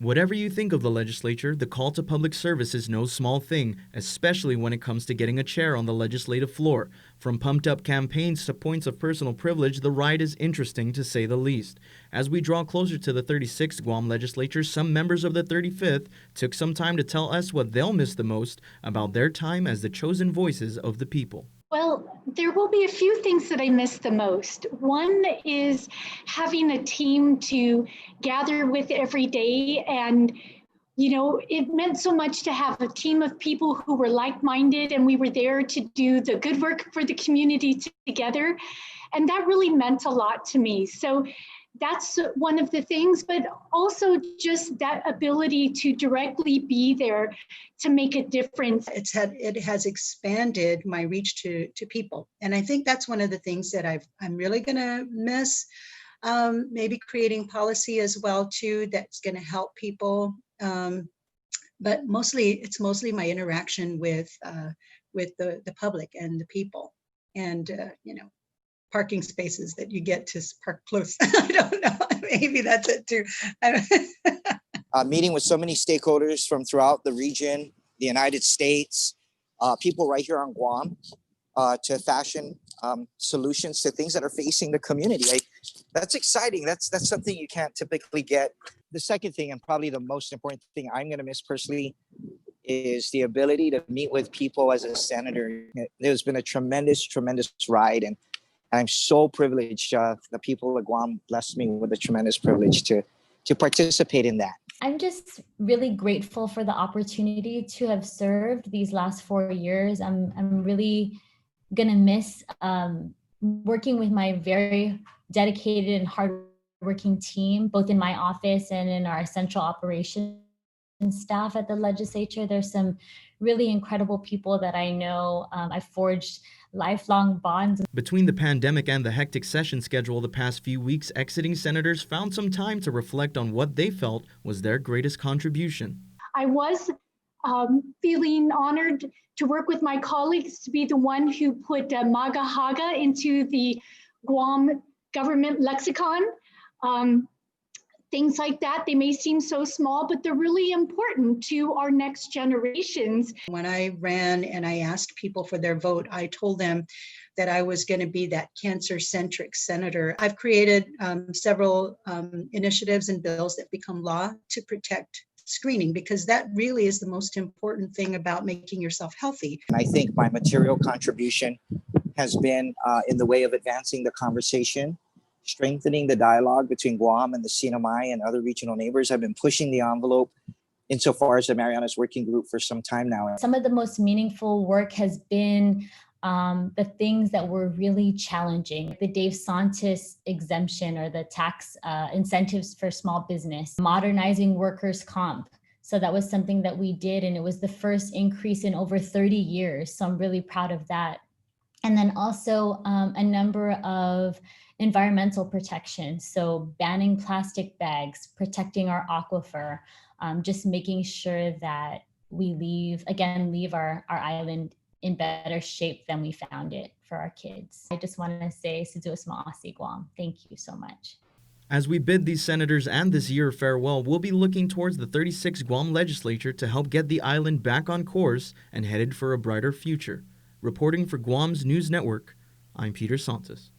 Whatever you think of the legislature, the call to public service is no small thing, especially when it comes to getting a chair on the legislative floor. From pumped-up campaigns to points of personal privilege, the ride is interesting to say the least. As we draw closer to the 36th Guam Legislature, some members of the 35th took some time to tell us what they'll miss the most about their time as the chosen voices of the people. Well, there will be a few things that I miss the most. One is having a team to gather with every day. And, it meant so much to have a team of people who were like-minded, and we were there to do the good work for the community together. And that really meant a lot to me. So that's one of the things, but also just that ability to directly be there to make a difference. It has expanded my reach to people. And I think that's one of the things that I'm really gonna miss. Maybe creating policy as well too, that's gonna help people. But it's mostly my interaction with the public and the people, and parking spaces that you get to park close. I don't know, maybe that's it too. Meeting with so many stakeholders from throughout the region, the United States, people right here on Guam, to fashion solutions to things that are facing the community. That's exciting. That's something you can't typically get. The second thing, and probably the most important thing I'm going to miss personally, is the ability to meet with people as a senator. There's been a tremendous ride, and I'm so privileged. The people of Guam blessed me with a tremendous privilege to participate in that. I'm just really grateful for the opportunity to have served these last 4 years. I'm really gonna miss working with my very dedicated and hardworking team, both in my office and in our central operations staff at the legislature. There's some really incredible people that I know. I forged lifelong bonds. Between the pandemic and the hectic session schedule the past few weeks, exiting senators found some time to reflect on what they felt was their greatest contribution. I was feeling honored to work with my colleagues to be the one who put MAGA Haga into the Guam government lexicon. Things like that, they may seem so small, but they're really important to our next generations. When I ran and I asked people for their vote, I told them that I was going to be that cancer-centric senator. I've created several initiatives and bills that become law to protect screening, because that really is the most important thing about making yourself healthy. And I think my material contribution has been in the way of advancing the conversation, strengthening the dialogue between Guam and the CNMI and other regional neighbors. I've been pushing the envelope insofar as the Marianas Working Group for some time now. Some of the most meaningful work has been the things that were really challenging. The Dave Santis exemption, or the tax incentives for small business, modernizing workers' comp. So that was something that we did, and it was the first increase in over 30 years. So I'm really proud of that. And then also a number of environmental protections. So banning plastic bags, protecting our aquifer, just making sure that we leave our island in better shape than we found it for our kids. I just want to say, Siduos Maasi Guam. Thank you so much. As we bid these senators and this year farewell, we'll be looking towards the 36th Guam Legislature to help get the island back on course and headed for a brighter future. Reporting for Guam's News Network, I'm Peter Santos.